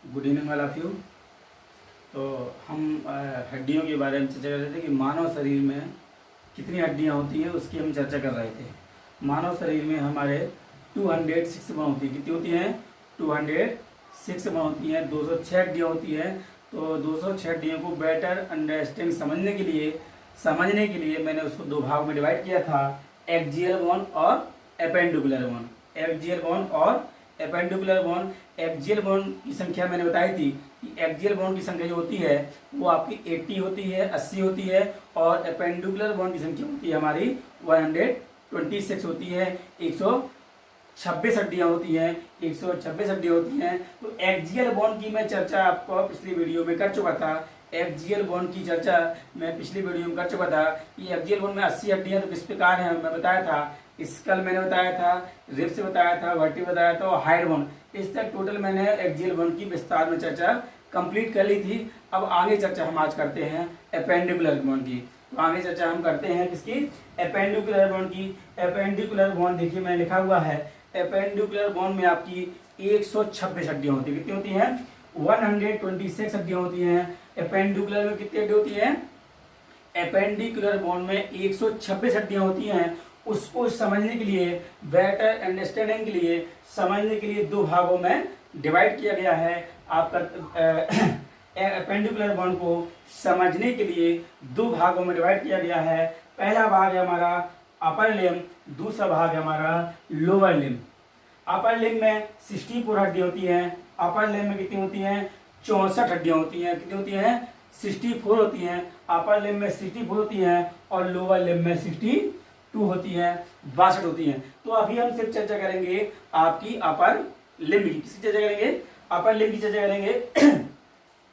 Good evening all of you. तो हम हड्डियों के बारे में चर्चा कर रहे थे कि मानव शरीर में कितनी हड्डियां होती हैं उसकी हम चर्चा कर रहे थे। मानव शरीर में हमारे 206 बन होती है। कितनी होती हैं? 206 बन होती हैं। 206 हड्डियाँ होती हैं। तो 206 हड्डियों को बेटर अंडरस्टैंड समझने के लिए मैंने उसको दो भाग में डिवाइड किया था, एक्जियल बोन और एपेंडिकुलर बोन। एक्जियल बोन और एपेंडिकुलर बोन। एक्जियल बोन की संख्या मैंने बताई थी कि एक्जियल बोन की संख्या जो होती है वो आपकी 80 होती है, 80 होती है, और एपेंडिकुलर बोन की संख्या होती है हमारी 126 होती है। 126 हड्डियाँ होती हैं, 126 हड्डियाँ होती हैं। तो एक्जियल बोन की मैं चर्चा आपको पिछली वीडियो में कर चुका था। एक्जियल बोन की चर्चा मैं पिछली वीडियो में कर चुका था कि एक्जियल बोन में 80 हड्डियाँ तो किस प्रकार हैं मैं बताया था। स्कल मैंने बताया था, रिब्स बताया था, वर्टी बताया था और हाइड बोन। इस तक टोटल मैंने एक्जियल बोन की विस्तार में चर्चा कंप्लीट कर ली थी। अब आगे चर्चा हम आज करते हैं एपेंडिकुलर बोन की। तो आगे चर्चा हम करते हैं किसकी? एपेंडिकुलर बोन की। एपेंडिकुलर बोन देखिए मैंने लिखा हुआ है, एपेंडिकुलर बोन में आपकी 126 हड्डियाँ होती है। कितनी होती हैं? 126 हड्डियाँ होती हैं। एपेंडिकुलर में कितनी हड्डी होती है? एपेंडिकुलर बोन में 126 हड्डियाँ होती हैं। उसको समझने के लिए, बेटर अंडरस्टैंडिंग के लिए, समझने के लिए दो भागों में डिवाइड किया गया है। आपका एपेंडिकुलर बोन को समझने के लिए दो भागों में डिवाइड किया गया है। पहला भाग है हमारा अपर लिम्ब, दूसरा भाग है हमारा लोअर लिम्ब। अपर लिम्ब में 64 हड्डियाँ होती हैं। अपर लिम्ब में कितनी होती हैं? 64 हड्डियाँ होती हैं। कितनी होती हैं? 64 होती हैं। अपर लिम्ब में 64 होती हैं और लोअर लिम्ब में 62 होती हैं, 62 होती हैं। तो अभी हम सिर्फ चर्चा करेंगे आपकी अपर लिम्ब की। किसकी चर्चा करेंगे? अपर लिम्ब की चर्चा करेंगे।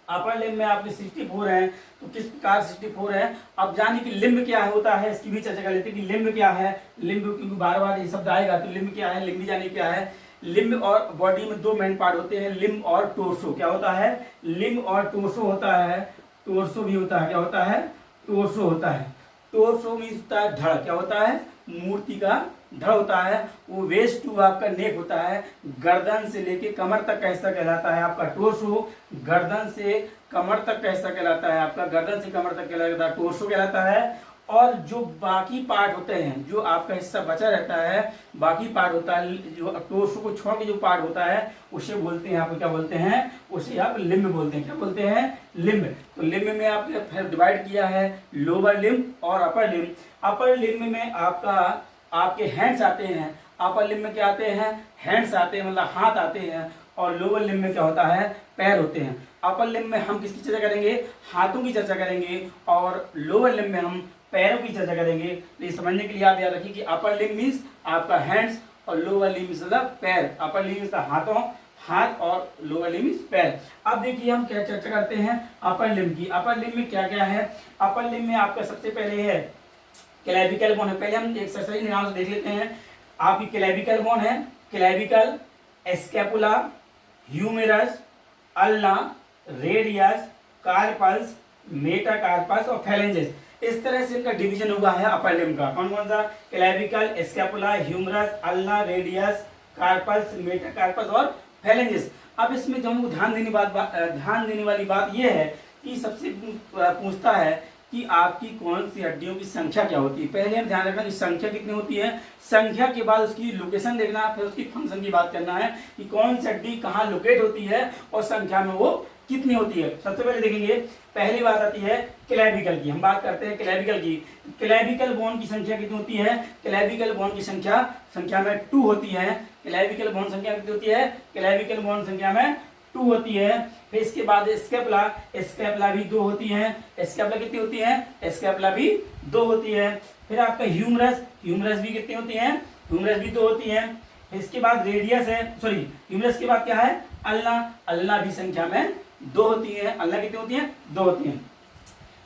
अपर लिम्ब में आपके 64 हैं। तो किस प्रकार 64 है? अब जाने कि लिम्ब क्या होता है इसकी भी चर्चा कर लेते हैं कि लिम्ब क्या है। लिम्ब क्योंकि बार बार ये शब्द आएगा तो लिम्ब क्या है, लिम्ब भी जाने क्या है। लिम्ब और बॉडी में दो मेन पार्ट होते हैं, लिम्ब और टोर्सो। क्या होता है? लिम्ब और टोर्सो होता है। टोर्सो भी होता है। क्या होता है? टोर्सो होता है। टोर्सो मीन्स होता है धड़। क्या होता है? मूर्ति का धड़ होता है। वो वेस्ट टू आपका नेक होता है। गर्दन से लेके कमर तक का हिस्सा कहलाता है आपका टोर्सो। गर्दन से कमर तक का हिस्सा कहलाता है आपका, गर्दन से कमर तक कहलाता है टोर्सो कहलाता है। और जो बाकी पार्ट होते हैं, जो आपका हिस्सा बचा रहता है, बाकी पार्ट होता है, जो टोर्सो को छोड़ के जो पार्ट होता है उसे बोलते हैं, आप क्या बोलते हैं? उसे आप लिम्ब बोलते हैं। क्या बोलते हैं? लिम्ब। तो लिम्ब में आपने फिर डिवाइड किया है लोअर लिम्ब और अपर लिम्ब। अपर लिम्ब में आपके हैंड्स आते हैं। अपर लिम्ब में क्या आते हैं? हैंड्स आते हैं, मतलब हाथ आते हैं। और लोअर लिम्ब में क्या होता है? पैर होते हैं। अपर लिम्ब में हम किसकी चर्चा करेंगे? हाथों की चर्चा करेंगे। और लोअर लिम्ब में हम पैरों की चर्चा करेंगे। तो ये समझने के लिए आप याद रखिए कि अपर लिम्ब मीन्स आपका हैंड्स और लोअर लिम्ब मतलब पैर। अपर लिम्ब मीन्स हाथों, हाथ, और लोअर लिम्ब मीन्स पैर। अब देखिए हम क्या चर्चा करते हैं अपर लिम्ब की। अपर लिम्ब में क्या क्या है? अपर लिम्ब में आपका सबसे पहले है क्लेविकल बोन है। पहले हम एक्सरसाइज के नाम से देख लेते हैं। आपकी क्लेविकल बोन है। Clavicle, scapula, humerus, ulna, radius, carpals, metacarpus और फैलेंजेस। इस तरह से इनका डिवीजन हुआ है अपर लिम्ब का। कौन कौन सा? Clavicle, scapula, humerus, ulna, radius, carpals, metacarpus और फैलेंजेस। अब इसमें जो हमको ध्यान देने वाली बात यह है कि सबसे पूछता है कि आपकी कौन सी हड्डियों की संख्या क्या होती है। पहले हम ध्यान रखना कि संख्या कितनी होती है। संख्या के बाद उसकी लोकेशन देखना है, फिर उसकी फंक्शन की बात करना है कि कौन सी हड्डी कहाँ लोकेट होती है और संख्या में वो कितनी होती है। सबसे पहले देखेंगे, पहली बात आती है क्लेविकल की। हम बात करते हैं क्लेविकल की। क्लेविकल बोन की संख्या कितनी होती है? क्लेविकल बोन की संख्या में 2 होती है। क्लेविकल बोन संख्या कितनी होती है? क्लेविकल बोन संख्या में 2 होती है। फिर इसके बाद स्कैपुला, स्कैपुला भी 2 होती है। स्कैपुला कितनी होती है? स्कैपुला भी 2 होती है। फिर आपका ह्यूमरस, ह्यूमरस भी कितनी होती है? ह्यूमरस भी 2 होती है। इसके बाद रेडियस है, सॉरी ह्यूमरस के बाद क्या है? अल्ना, अल्ना भी संख्या में 2 होती है। अल्ना कितनी होती है? 2 होती है।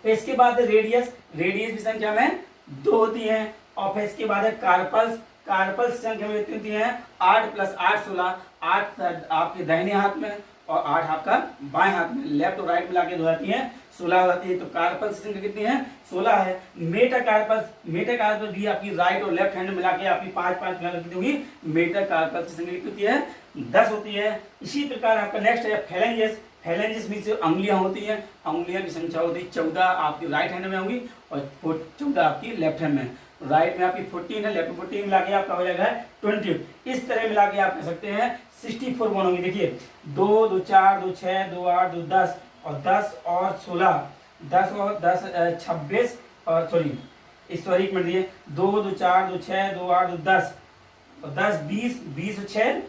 फिर इसके बाद रेडियस, रेडियस भी संख्या में 2 होती है। और फिर इसके बाद है कार्पल्स, कार्पल्स संख्या में कितनी होती है? 8 + 8 16। 8 आपके दाहिने हाथ में और 8 आपका बाएं हाथ में, लेफ्ट और राइट मिला के हो जाती है 16 हो जाती है। तो कार्पल्स की संख्या कितनी है? 16 है। मेटाकार्पस, मेटाकार्पस भी आपकी राइट और लेफ्ट हैंड मिला के आपकी 5 5 कितनी होगी? मेटाकार्पस की संख्या कितनी होती है? 10 होती है। इसी प्रकार आपका नेक्स्ट है फैलेंजेस। फैलेंजेस मीन से अंगुलियां होती हैं, अंगुलियां की संख्या होती है 14 आपकी राइट हैंड में होंगी और 14 आपकी लेफ्ट हैंड में। राइट में आपकी 14 है, लेफ्ट में 14 मिला के आपका हो जाएगा 20। इस तरह मिला के आप कह सकते हैं 64 बोन होंगी। देखिए 2 2 4 2 6 2 8 2 10 और 10 और 16, 10 और 10 26 और सॉरी एक मिनट दिए 2 2 4 2 6 2 8 2 10 और 10 20 20 और 6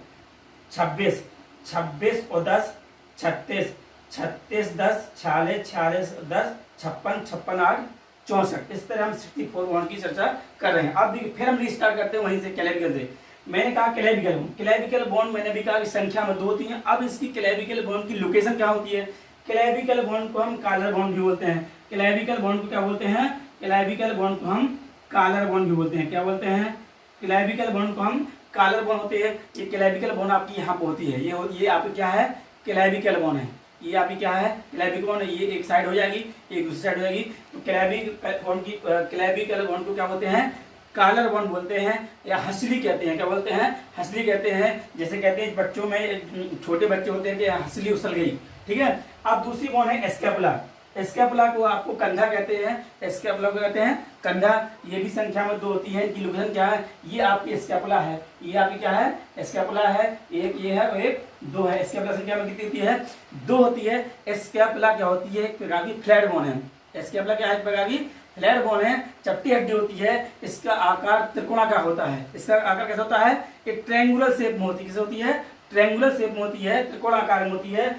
26, 26 और 10 36, 36 10 46 46 10 56 56 8 64। इस तरह हम 64 बॉन्ड की चर्चा कर रहे हैं। अब देखिए फिर हम रिस्टार्ट करते हैं वहीं से क्लैविकल से। मैंने कहा क्लैविकल बॉन्ड मैंने भी कहा कि संख्या में 2 होती हैं। अब इसकी क्लैविकल बॉन्ड की लोकेशन क्या होती है? क्लैविकल बॉन्ड को हम कॉलर बॉन्ड भी बोलते हैं। क्लैविकल बॉन्ड को क्या बोलते हैं? क्लैविकल बॉन्ड को हम कॉलर बॉन्ड भी बोलते हैं। क्या बोलते हैं? क्लैविकल बॉन्ड को हम कॉलर बॉन्ड होते हैं। ये क्लैविकल बॉन्ड आपकी यहाँ पे होती है, ये आपकी क्या है? क्लैविकल बॉन्ड है। ये आपकी क्या है? क्लैविकल बॉन्ड है। ये एक साइड हो जाएगी, एक दूसरी साइड हो जाएगी। तो क्लैविकल बॉन्ड को क्या बोलते हैं? कॉलर बॉन्ड बोलते हैं या हंसली कहते हैं। क्या बोलते हैं? हंसली कहते हैं। जैसे कहते हैं बच्चों में छोटे बच्चे होते हैं कि हंसली उछल गई, ठीक है। अब दूसरी बॉन्ड है एस्केपुला। एस्केपुला को आपको कंधा कहते हैं। एस्केपुला को कहते हैं कंधा। ये भी संख्या में 2 होती है। इनकी लोकेशन क्या है? ये आपकी एस्केपुला है। ये आपकी क्या है? एस्केपुला है। एक ये है और एक 2 है। एस्केपुला संख्या में कितनी होती है? 2 होती है। एस्केपुला क्या होती है? एक प्रकार की फ्लैट बोन है। एस्केपुला क्या है? एक प्रकार की फ्लैट बोन है, चपटी हड्डी होती है। इसका आकार त्रिकोणाकार होता है। इसका आकार कैसा होता है? एक ट्रायंगुलर शेप में होती है। कैसे होती है? ट्रायंगुलर शेप में होती है, त्रिकोणाकार में होती है।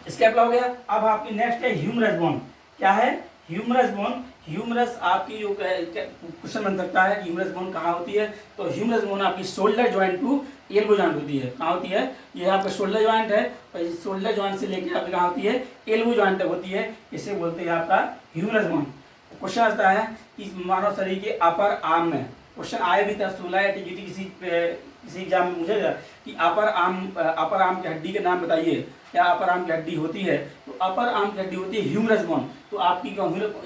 स्केपुला हो गया। अब आपकी नेक्स्ट है ह्यूमरस बोन। क्या है? Humerus bone. ह्यूमरस आपकी क्वेश्चन बन सकता है कि ह्यूमरस बोन कहाँ होती है? तो ह्यूमरस बोन आपकी shoulder joint to elbow joint होती है। कहाँ होती है? ये आपका शोल्डर जॉइंट है और इस शोल्डर जॉइंट से लेकर आपकी कहाँ होती है? एल्बो जॉइंट तक होती है। इसे बोलते हैं आपका ह्यूमरस बोन। क्वेश्चन आता है कि मानव शरीर के अपर आर्म में, क्वेश्चन आया भी था 16 या टीजीटी किसी एग्जाम में पूछेगा कि अपर आर्म की हड्डी के नाम बताइए, क्या अपर आर्म की हड्डी होती है? तो अपर आर्म की हड्डी होती है ह्यूमरस बोन। तो आपकी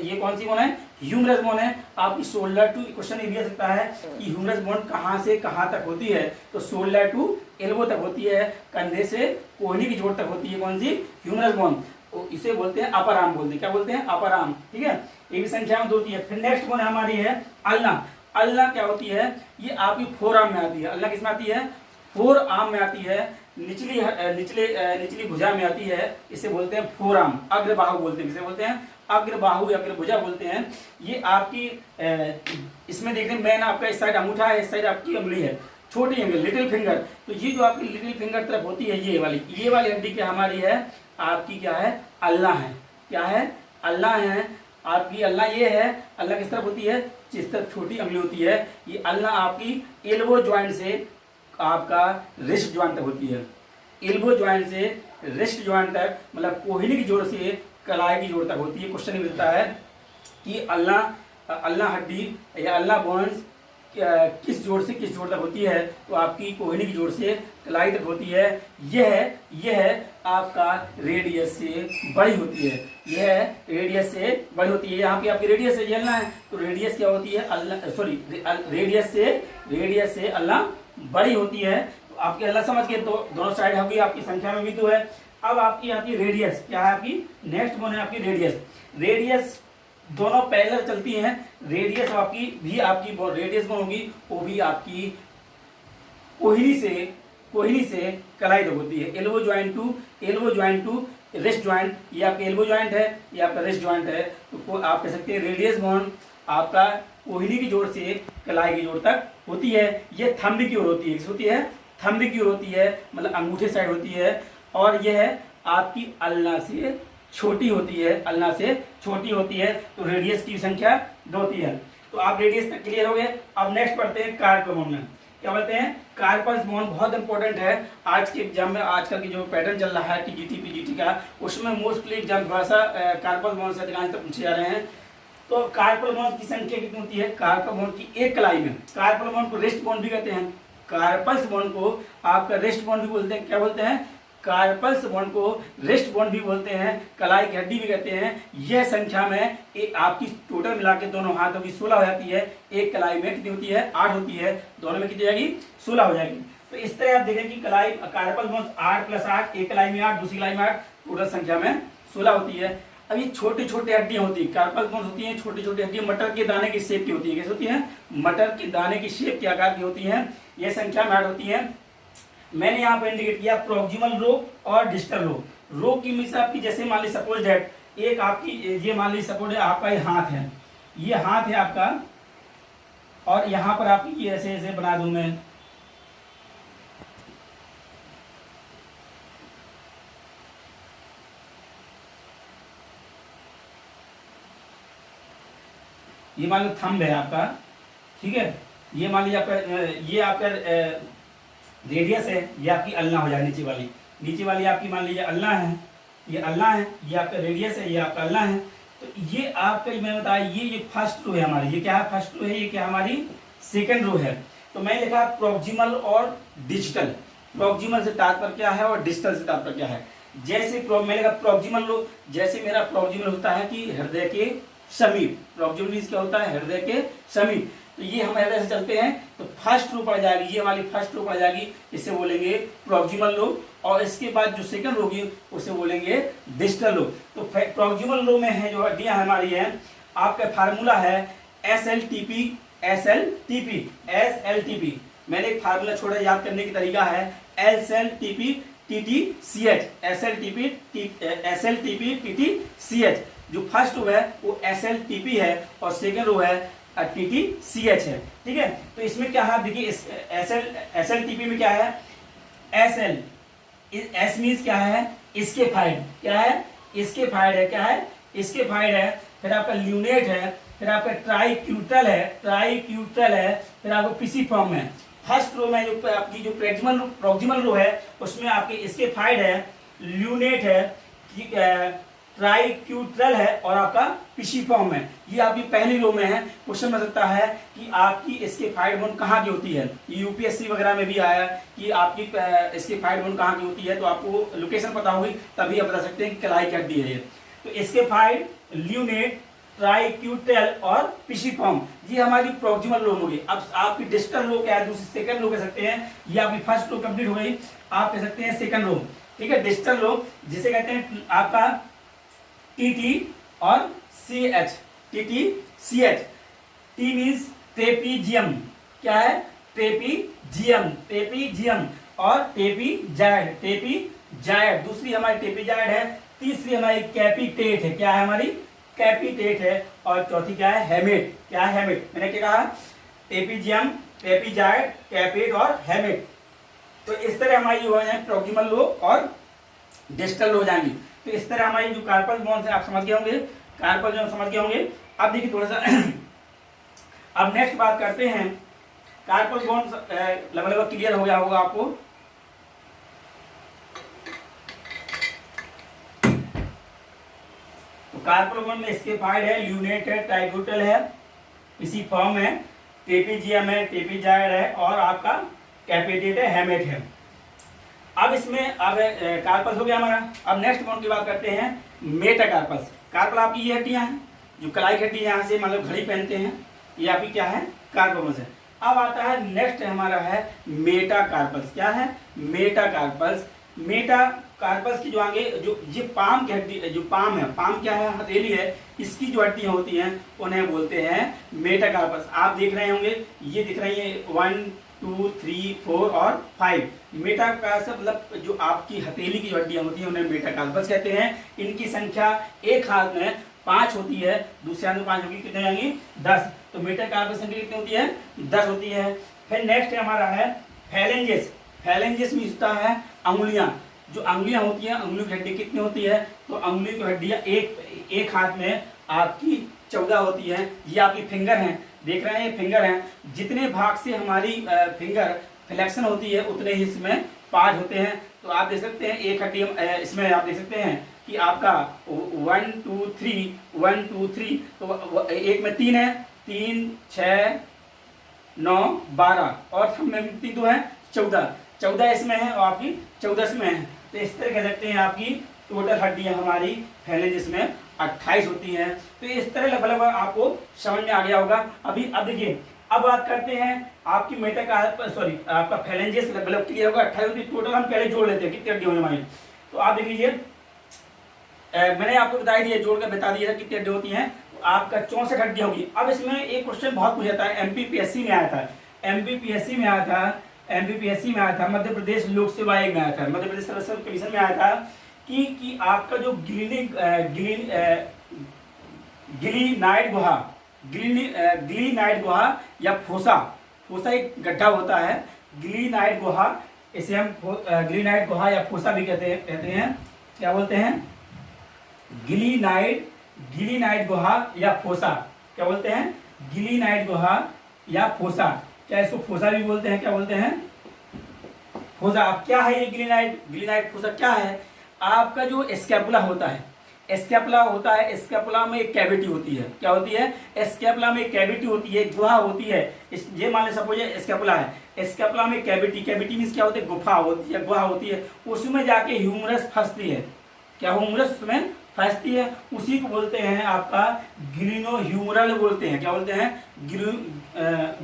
ये कौन सी बोन है? ह्यूमरस बोन है। आपकी शोल्डर टू, क्वेश्चन ये भी आ सकता है कि ह्यूमरस बोन कहाँ से कहाँ तक होती है? तो शोल्डर टू एल्बो तक होती है, कंधे से कोहनी की जोड़ तक होती है। कौन सी? Humerus bone. तो इसे बोलते हैं अपर आर्म बोलते हैं। क्या बोलते हैं? अपर आर्म, ठीक है। ये भी संख्या में 2 होती है। फिर नेक्स्ट बोन हमारी है अल्ना। अल्ना क्या होती है? ये आपकी फोर आर्म में आती है। अल्ना किस में आती है? फोर आर्म में आती है। निचली भुजा में आती है। इसे बोलते हैं फोर आर्म, अग्रबाहु बोलते हैं। किसे बोलते हैं? अग्रबाहु या अग्रभुजा बोलते हैं। ये आपकी इसमें देखने में मैन आपका इस साइड अंगूठा है, इस साइड आपकी उंगली है, छोटी उंगली, लिटिल फिंगर। तो ये जो आपकी लिटिल फिंगर तरफ होती है, ये वाली हड्डी क्या हमारी है? आपकी क्या है? अल्ना है। क्या है? अल्ना है। आपकी अल्ना ये है। अल्ना किस तरफ होती है? जिस तरफ छोटी उंगली होती है। ये अल्ना आपकी एल्बो ज्वाइंट से आपका रिस्ट ज्वाइंट तक होती है। एल्बो ज्वाइंट से रिस्ट ज्वाइंट तक, मतलब कोहनी की जोड़ से कलाई की जोड़ तक होती है। क्वेश्चन मिलता है कि अल्ना हड्डी या अल्ना बोन्स किस जोड़ से किस जोड़ तक होती है? तो आपकी कोहनी की जोड़ से कलाई तक होती है। यह आपका रेडियस से बड़ी होती है। यह रेडियस से बड़ी होती है। यहाँ पे आपकी रेडियस से जलना है, तो रेडियस क्या होती है? रेडियस से अल्ना बड़ी होती है। तो आपकी अल्लाह समझ के दोनों साइड होगी, आपकी संख्या में भी 2 है। अब आपकी आती है रेडियस। क्या है आपकी? नेक्स्ट बोन है आपकी रेडियस। रेडियस दोनों पैरेलल चलती हैं। रेडियस आपकी रेडियस बोन होगी, वो भी आपकी कोहनी से कलाई तक होती है। Elbow joint to wrist joint. ये आपका एल्बो ज्वाइंट है, ये आपका रिस्ट ज्वाइंट है। तो आप कह सकते हैं रेडियस बोन आपका कोहनी की जोड़ से कलाई की जोड़ तक होती है। ये थंब की ओर होती है। किस होती है? थंब की ओर होती है, मतलब अंगूठे साइड होती है। और यह आपकी अल्ना से छोटी होती है। अल्ना से छोटी होती है। तो रेडियस की संख्या 2 होती है। तो आप रेडियस तक क्लियर हो गए। अब नेक्स्ट पढ़ते हैं कार्पल बोन में। क्या बोलते हैं? कार्पल्स बोन बहुत इंपॉर्टेंट है आज के एग्जाम में। आजकल की जो पैटर्न चल रहा है टीजीटी पीजीटी का, उसमें मोस्टली एग्जाम थोड़ा सा कार्पल बोन से अधिकांश तक पूछे जा रहे हैं। तो कार्पल बोन की संख्या कितनी होती है? कार्पल बोन की एक कलाई में, कार्पल बोन को रिस्ट बोन भी कहते हैं। कार्पल्स बोन को आपका रिस्ट बोन भी बोलते हैं। क्या बोलते हैं? कार्पल्स बोन को रिस्ट बोन भी बोलते हैं, कलाई की हड्डी भी कहते हैं। यह संख्या में आपकी टोटल मिला के दोनों हाथों की 16 हो जाती है। एक कलाई में कितनी होती है? 8 होती है। दोनों में कितनी जाएगी? 16 हो जाएगी। तो इस तरह आप देखें कि कलाई कार्पल बोन्स 8 + 8, एक कलाई में 8, दूसरी कलाई में 8, टोटल संख्या में 16 होती है। अब ये छोटी छोटी हड्डियां होती है, कार्पल बोन्स होती हैं छोटी छोटी हड्डियां, मटर के दाने की शेप की होती है। कैसे होती है? मटर के दाने की शेप के आकार की होती है। ये संख्या में 8 होती है। मैंने यहाँ पर इंडिकेट किया प्रॉक्सिमल रो और डिस्टल रो। रो की मीन्स आपकी, जैसे मान ली सपोज दैट एक आपकी ये मान ली सपोज आपका ये हाथ है, ये हाथ है आपका, और यहाँ पर आपकी ऐसे ऐसे बना दूं मैं, ये मान लो थंब है आपका, ठीक है, ये मान लीजिए आपका ये आपका रेडियस है, ये आपकी अल्ना हो जाए नीचे वाली आपकी मान लीजिए अल्ना है, ये अल्ना है, ये आपका रेडियस है, ये आपका अल्ना है। तो ये आपका मैं बताया ये फर्स्ट रो है हमारी, ये क्या है? फर्स्ट रो है। ये क्या हमारी? सेकंड रो है। तो मैं लिखा प्रॉक्सिमल और डिजिटल। प्रॉक्सिमल से तात्पर्य क्या है और डिजिटल से तात्पर्य क्या है? जैसे मैं लिखा प्रॉक्सिमल रो, जैसे मेरा प्रॉक्सिमल होता है कि हृदय के समीप, प्रॉक्सिमल मींस क्या होता है? हृदय के समीप। तो ये हम हृदय से चलते हैं तो फर्स्ट रो पड़ जाएगी, ये हमारी फर्स्ट रो पड़ जाएगी, इसे बोलेंगे प्रॉक्सिमल रो। और इसके बाद जो सेकंड रो होगी उसे बोलेंगे डिजिटल रो। तो प्रॉक्सिमल रो में है जो हड्डियां हमारी हैं, आपका फार्मूला है SLTP SLTP SLTP। मैंने एक फार्मूला छोड़ा, याद करने की तरीका है SLTP TTCH SLTP TTCH। जो फर्स्ट रो है वो SLTP है और सेकंड रो है TTCH है, ठीक है। तो इसमें क्या है? देखिए SLTP में क्या है? SL S मीन्स क्या है? स्केफाइड। क्या है? स्केफाइड है। क्या है? स्केफाइड है। फिर आपका ल्यूनेट है, फिर आपका ट्राइक्यूटल है, फिर आपको पिसिफॉर्म है। फर्स्ट रो में जो आपकी जो प्रॉक्सिमल रो है उसमें आपके स्केफाइड है, ल्यूनेट है, ट्राइक्यूटल है और आपका पिसिफॉर्म है। ये आपकी पहली रो में है। क्वेश्चन बन सकता है कि आपकी स्केफाइड बोन कहाँ की होती है? यूपीएससी वगैरह में भी आया कि आपकी स्केफाइड बोन कहाँ की होती है, तो आपको लोकेशन पता होगी तभी आप बता सकते हैं कि कलाई की हड्डी है ये। तो स्केफाइड, ल्यूनेट, ट्राइक्यूटल और पिसिफॉर्म, ये हमारी प्रॉक्सिमल रो होगी। अब आपकी डिस्टल रो क्या है? दूसरी सेकंड रो कह सकते हैं। ये आपकी फर्स्ट रो कंप्लीट हो गई, आप कह सकते हैं सेकंड रो, ठीक है। डिस्टल रो जिसे कहते हैं आपका TT और CH, TTCH। T means trapezium. क्या है? ट्रेपीजियम और टेपीजाइड। दूसरी हमारी टेपीजाइड है, तीसरी हमारी कैपिटेट है। क्या है हमारी? कैपिटेट है। और चौथी क्या है? हेमेट। क्या है? हेमेट। मैंने क्या कहा? टेपीजियम, टेपीजाइड, कैपिट और हेमेट। तो इस तरह हमारी हो जाए प्रॉक्सिमल रो और डिस्टल रो हो जाएंगी। तो इस तरह हमारी जो कार्पल बोन्स है आप समझ गए होंगे, कार्पल जो समझ गए होंगे। अब देखिए थोड़ा सा अब नेक्स्ट बात करते हैं। कार्पल बोन्स लगभग क्लियर हो गया होगा आपको। तो कार्पल बोन में स्केफाइड है, ल्यूनेट है, ट्राइक्यूटल है, पिसिफॉर्म है, ट्रेपीजियम है, टेपीजाइड है और आपका कैपिटेट है, हेमेट है। अब इसमें अब कार्पस हो गया हमारा। अब नेक्स्ट बोन की बात करते हैं, मेटाकार्पस। कार्पल आपकी ये हड्डियां हैं, जो कलाई की हड्डी यहाँ से मतलब घड़ी पहनते हैं, ये आपकी क्या है? कार्पस है। अब आता है नेक्स्ट हमारा है मेटाकार्पस। क्या है? मेटाकार्पस। मेटाकार्पस की जो आगे जो ये पाम की हड्डी, जो पाम है, पाम क्या है? हथेली है, इसकी जो हड्डियां होती हैं उन्हें बोलते हैं मेटाकार्पस। आप देख रहे होंगे, ये दिख रही है 1 2 3 4 और 5। मेटाकार्पस मतलब जो आपकी हथेली की हड्डियां होती हैं उन्हें मेटाकार्पस कहते हैं। इनकी संख्या एक हाथ में 5 होती है, दूसरे हाथ में 5 होगी, कितने जाएंगी? 10। तो मेटाकार्पस संख्या कितनी होती है? 10 होती है। फिर नेक्स्ट हमारा है फैलेंजेस। फैलेंजेस में होता है अंगुलियां। जो अंगुलियां होती हैं, अंगुलियों की हड्डी कितनी होती है? तो अंगुलियों की हड्डियां एक हाथ में आपकी 14 होती है। ये आपकी फिंगर हैं, देख रहे हैं ये फिंगर हैं। जितने भाग से हमारी फिंगर फ्लेक्शन होती है उतने ही इसमें पार्ट होते हैं। तो आप देख सकते हैं एक हड्डी इसमें आप देख सकते हैं कि आपका 1 2 3 तो एक में 3 है, 3 6 9 12 और थंब में 3 2 है 14 इसमें है और आपकी 14 इसमें है। तो इस तरह कह सकते हैं आपकी टोटल हड्डियां हमारी फैलेंजेस में 28 होती हैं। तो इस तरह लगभग आपको समझ में आ गया होगा। अब देखिए अब बात करते हैं आपकी सॉरी आपका फेलेंजेस मतलब क्लियर होगा 28 होती है टोटल। हम पहले जोड़ लेते हैं कितनी हड्डी होने वाली। तो आप देख लीजिए मैंने आपको बता ही दिया, जोड़ कर बता दिया कितनी हड्डी होती हैं। आपका 64 हड्डी होगी। अब इसमें एक क्वेश्चन बहुत पूछा था, एमपीपीएससी में आया था, एमपीपीएससी में आया था, एमपीपीएससी में आया था, मध्य प्रदेश लोक सेवा आयोग में आया था, मध्य प्रदेश सर्विस कमीशन में आया था कि आपका जो गिलीनाइट गुहा या फोसा, फोसा एक गड्ढा होता है, गिलीनाइट गुहा, इसे हम गिलीनाइट गुहा या फोसा भी कहते हैं। क्या बोलते हैं? गिलीनाइट गुहा या फोसा। क्या बोलते हैं? गिलीनाइट गुहा या फोसा। क्या इसको फोसा भी बोलते हैं? क्या बोलते हैं? फोसा। अब क्या है ये गिलीनाइट फोसा क्या है? आपका जो स्कैपुला होता है, स्कैपुला होता है, स्कैपुला में एक कैविटी होती है। क्या होती है? स्कैपुला में एक कैविटी होती है, गुहा होती है। ये मान ले सपोज स्कैपुला है, स्कैपुला में कैविटी मींस क्या होती है? गुफा होती है, गुहा होती है। उसमें जाके ह्यूमरस फंसती है। क्या ह्यूमरस उसमें फंसती है? उसी को बोलते हैं आपका ग्लिनोह्यूमरल बोलते हैं। क्या बोलते हैं?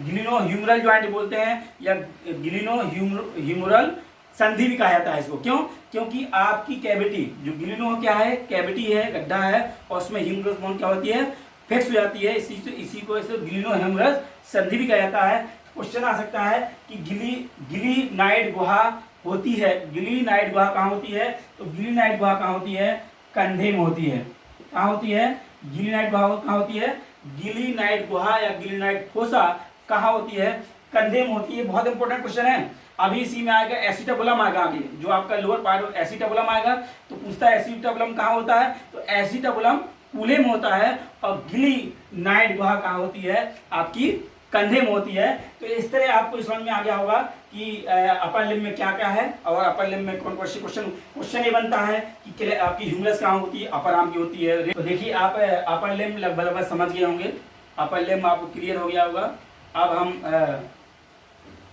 ग्लिनोह्यूमरल ज्वाइंट बोलते हैं या ग्लिनोह्यूमरल संधि भी कहा जाता है इसको। क्यों? क्योंकि आपकी कैविटी जो ग्लिनो क्या है? कैविटी है, गड्ढा है, और उसमें ह्यूमरस बोन क्या होती है? फिक्स हो जाती है। इसी को ग्लिनोह्यूमरल संधि भी कहा जाता है। क्वेश्चन आ सकता है कि गिलीनाइट गुहा होती है, गिलीनाइट गुहा कहाँ होती है? तो गिलीनाइट गुहा कहाँ होती है? कंधे में होती है। कहाँ होती है? गिलीनाइट गुहा कहाँ होती है? गिलीनाइट गुहा या गिलीनाइट फोसा कहाँ होती है? कंधे में होती है। बहुत इंपॉर्टेंट क्वेश्चन है। अभी इसी में आएगा एसिटाबुलम आएगा आगे, जो आपका लोअर पार्ट एसिटाबुलम आएगा तो पूछता है एसिटाबुलम कहाँ होता है? तो एसिटाबुलम कूल्हे में होता है, और गिलीनाइट गुहा कहाँ होती है? आपकी कंधे में होती है। तो इस तरह आपको समझ में आ गया होगा कि अपर लिम्ब में क्या क्या है और अपर लिम्ब में कौन कौन से क्वेश्चन ये बनता है कि आपकी ह्यूमरस कहाँ होती है? अपर आर्म की होती है। तो देखिए आप अपर लिम्ब लगभग समझ गए होंगे, अपर लिम्ब आपको क्लियर हो गया होगा। अब हम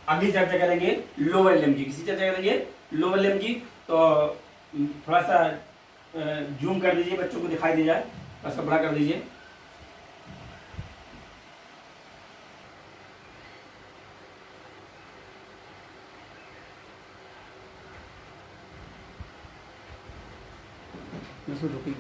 अगली चर्चा करेंगे लोअर लिम्ब की। किसी चर्चा करेंगे लोअर लिम्ब की। तो थोड़ा सा जूम कर दीजिए, बच्चों को दिखाई दे जाए, थोड़ा सा बड़ा कर दीजिए। रुकी